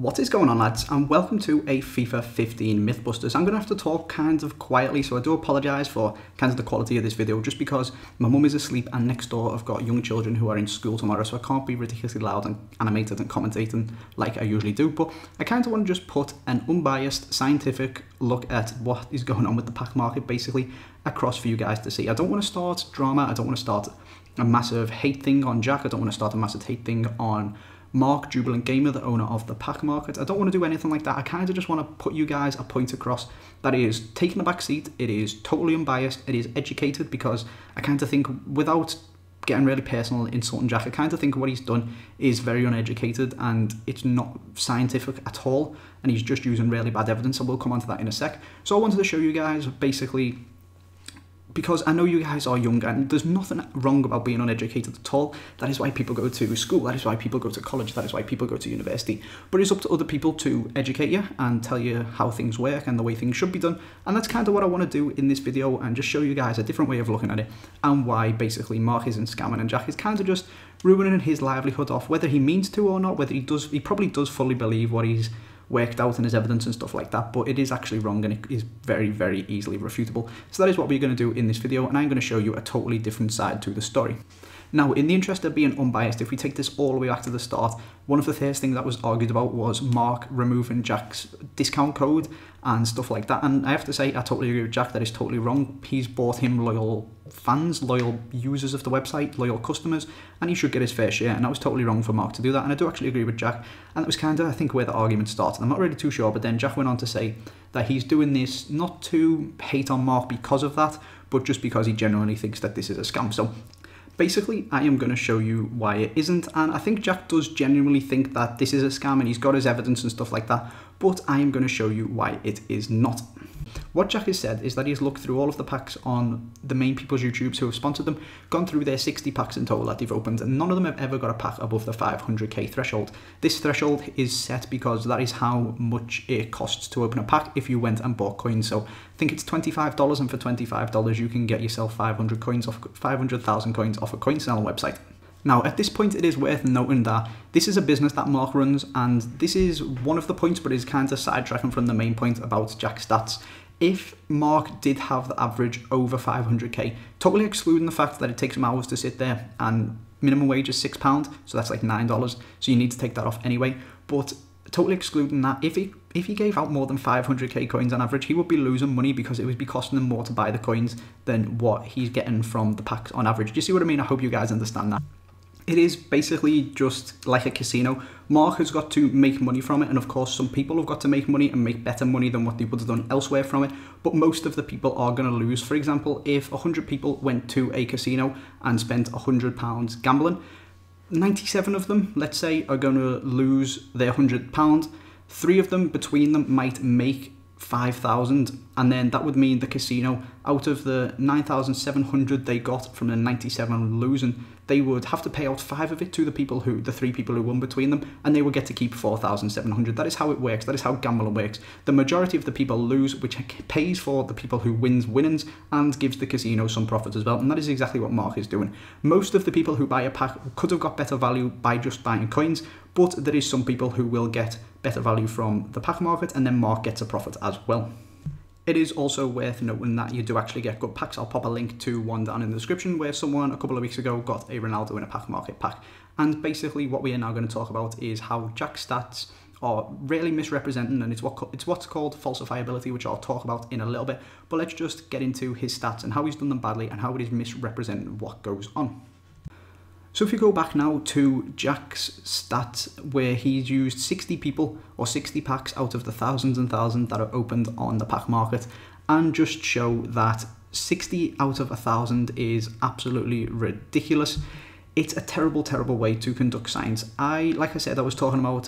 What is going on, lads, and welcome to a FIFA 15 Mythbusters. I'm going to have to talk kind of quietly, so I do apologise for kind of the quality of this video, just because my mum is asleep and next door I've got young children who are in school tomorrow, so I can't be ridiculously loud and animated and commentating like I usually do. But I kind of want to just put an unbiased, scientific look at what is going on with the pack market, basically, across for you guys to see. I don't want to start drama, I don't want to start a massive hate thing on Jack, I don't want to start a massive hate thing on Mark, Jubilant Gamer, the owner of the pack market. I don't want to do anything like that. I kind of just want to put you guys a point across that is taking a back seat, it is totally unbiased, it is educated, because I kind of think, without getting really personal insulting Jack, I kind of think what he's done is very uneducated and it's not scientific at all, and he's just using really bad evidence, and we'll come on to that in a sec. So I wanted to show you guys, basically, because I know you guys are young and there's nothing wrong about being uneducated at all. That is why people go to school, that is why people go to college, that is why people go to university. But it's up to other people to educate you and tell you how things work and the way things should be done. And that's kind of what I want to do in this video, and just show you guys a different way of looking at it, and why basically Mark isn't scamming and Jack is kind of just ruining his livelihood off, whether he means to or not, whether he does. He probably does fully believe what he's worked out in his evidence and stuff like that, but it is actually wrong and it is very, very easily refutable. So that is what we're going to do in this video, and I'm going to show you a totally different side to the story. Now, in the interest of being unbiased, if we take this all the way back to the start, one of the first things that was argued about was Mark removing Jack's discount code and stuff like that. And I have to say, I totally agree with Jack, that is totally wrong. He's bought him loyal fans, loyal users of the website, loyal customers, and he should get his fair share, and that was totally wrong for Mark to do that. And I do actually agree with Jack, and that was kind of, I think, where the argument started. I'm not really too sure, but then Jack went on to say that he's doing this not to hate on Mark because of that, but just because he genuinely thinks that this is a scam. So basically, I am going to show you why it isn't, and I think Jack does genuinely think that this is a scam and he's got his evidence and stuff like that, but I am going to show you why it is not. What Jack has said is that he's looked through all of the packs on the main people's YouTubes who have sponsored them, gone through their 60 packs in total that they've opened, and none of them have ever got a pack above the 500k threshold. This threshold is set because that is how much it costs to open a pack if you went and bought coins. So I think it's $25, and for $25 you can get yourself 500,000 coins off a coin selling website. Now, at this point, it is worth noting that this is a business that Mark runs, and this is one of the points, but is kind of sidetracking from the main point about Jack's stats. If Mark did have the average over 500k, totally excluding the fact that it takes him hours to sit there, and minimum wage is £6, so that's like $9, so you need to take that off anyway, but totally excluding that, if he gave out more than 500k coins on average, he would be losing money, because it would be costing him more to buy the coins than what he's getting from the packs on average. Do you see what I mean? I hope you guys understand that. It is basically just like a casino. Mark has got to make money from it, and of course some people have got to make money and make better money than what they would have done elsewhere from it, but most of the people are going to lose. For example, if 100 people went to a casino and spent £100 gambling, 97 of them, let's say, are going to lose their £100. 3 of them between them might make 5,000, and then that would mean the casino, out of the 9,700 they got from the 97 losing, they would have to pay out 5 of it to the 3 people who won between them, and they would get to keep 4,700. That is how it works. That is how gambling works. The majority of the people lose, which pays for the people who wins winnings and gives the casino some profit as well, and that is exactly what Mark is doing. Most of the people who buy a pack could have got better value by just buying coins, but there is some people who will get better value from the pack market, and then Mark gets a profit as well. It is also worth noting that you do actually get good packs. I'll pop a link to one down in the description where someone a couple of weeks ago got a Ronaldo in a pack market pack. And basically what we are now going to talk about is how Jack's stats are really misrepresenting, and it's what's called falsifiability, which I'll talk about in a little bit. But let's just get into his stats and how he's done them badly and how it is misrepresenting what goes on. So if you go back now to Jack's stats, where he's used 60 people or 60 packs out of the thousands and thousands that are opened on the pack market, and just show that 60 out of 1,000 is absolutely ridiculous. It's a terrible, terrible way to conduct science. Like I said, I was talking about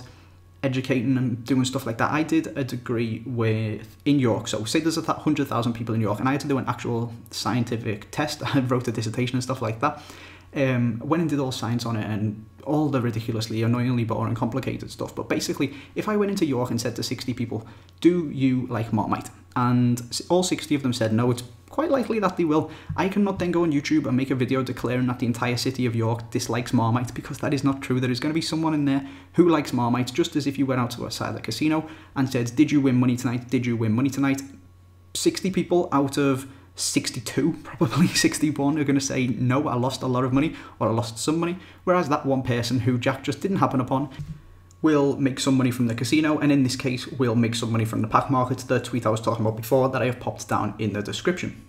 educating and doing stuff like that. I did a degree in York, so say there's 100,000 people in York, and I had to do an actual scientific test. I wrote a dissertation and stuff like that. Went and did all science on it and all the ridiculously, annoyingly boring, complicated stuff. But basically, if I went into York and said to 60 people, do you like Marmite? And all 60 of them said, no, it's quite likely that they will. I cannot then go on YouTube and make a video declaring that the entire city of York dislikes Marmite, because that is not true. There is going to be someone in there who likes Marmite, just as if you went out to a side of the casino and said, did you win money tonight? Did you win money tonight? 60 people out of 62, probably 61, are going to say, no, I lost a lot of money, or I lost some money. Whereas that one person who Jack just didn't happen upon will make some money from the casino, and in this case will make some money from the pack market, the tweet I was talking about before that I have popped down in the description.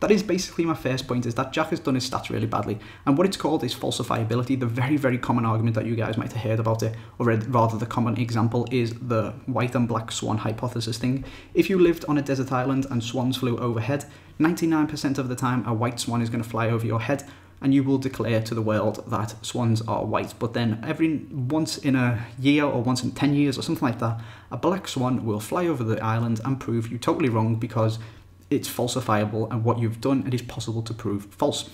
That is basically my first point, is that Jack has done his stats really badly, and what it's called is falsifiability. The very, very common argument that you guys might have heard about it, or rather the common example, is the white and black swan hypothesis thing. If you lived on a desert island and swans flew overhead, 99% of the time a white swan is going to fly over your head, and you will declare to the world that swans are white. But then once in a year or once in 10 years or something like that, a black swan will fly over the island and prove you totally wrong, because it's falsifiable, and what you've done, it is possible to prove false.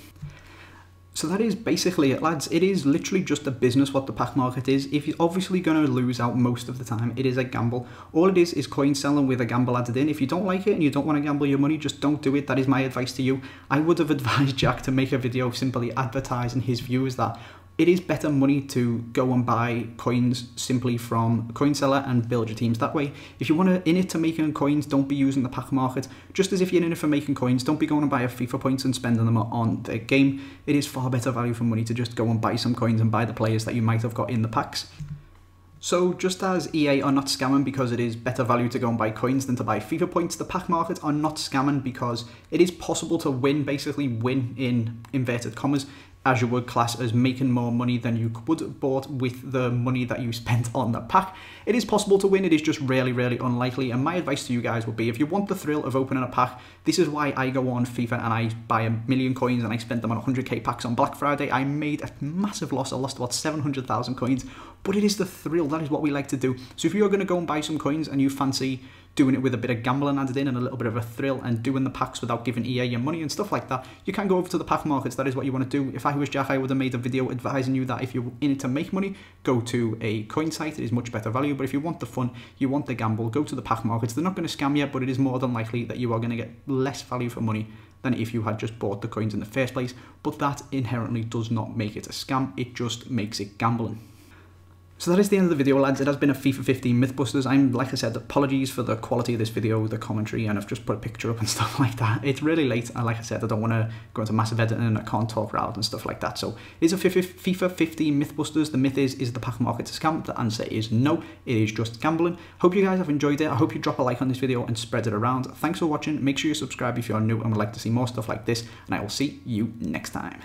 So that is basically it, lads. It is literally just a business what the pack market is. If you're obviously going to lose out most of the time, it is a gamble. All it is coin selling with a gamble added in. If you don't like it and you don't want to gamble your money, just don't do it. That is my advice to you. I would have advised Jack to make a video simply advertising his view is that it is better money to go and buy coins simply from a coin seller and build your teams that way. If you want to in it to making coins, don't be using the pack market. Just as if you're in it for making coins, don't be going and buy a FIFA points and spending them on the game. It is far better value for money to just go and buy some coins and buy the players that you might have got in the packs. So just as EA are not scamming because it is better value to go and buy coins than to buy FIFA points, the pack market are not scamming because it is possible to win, basically win in inverted commas, as you would class as making more money than you would have bought with the money that you spent on the pack. It is possible to win, it is just really, really unlikely, and my advice to you guys would be, if you want the thrill of opening a pack, this is why I go on FIFA and I buy 1,000,000 coins and I spent them on 100k packs on Black Friday. I made a massive loss, I lost about 700,000 coins, but it is the thrill, that is what we like to do. So if you're going to go and buy some coins and you fancy doing it with a bit of gambling added in and a little bit of a thrill and doing the packs without giving EA your money and stuff like that, you can go over to the pack markets. That is what you want to do. If I was Jack, I would have made a video advising you that if you're in it to make money, go to a coin site. It is much better value. But if you want the fun, you want the gamble, go to the pack markets. They're not going to scam you, but it is more than likely that you are going to get less value for money than if you had just bought the coins in the first place. But that inherently does not make it a scam. It just makes it gambling. So that is the end of the video, lads. It has been a FIFA 15 Mythbusters. Like I said, apologies for the quality of this video, the commentary, and I've just put a picture up and stuff like that. It's really late, and like I said, I don't want to go into massive editing and I can't talk loud and stuff like that. So it's a FIFA 15 Mythbusters. The myth is the pack market a scam? The answer is no, it is just gambling. Hope you guys have enjoyed it. I hope you drop a like on this video and spread it around. Thanks for watching. Make sure you subscribe if you're new and would like to see more stuff like this, and I will see you next time.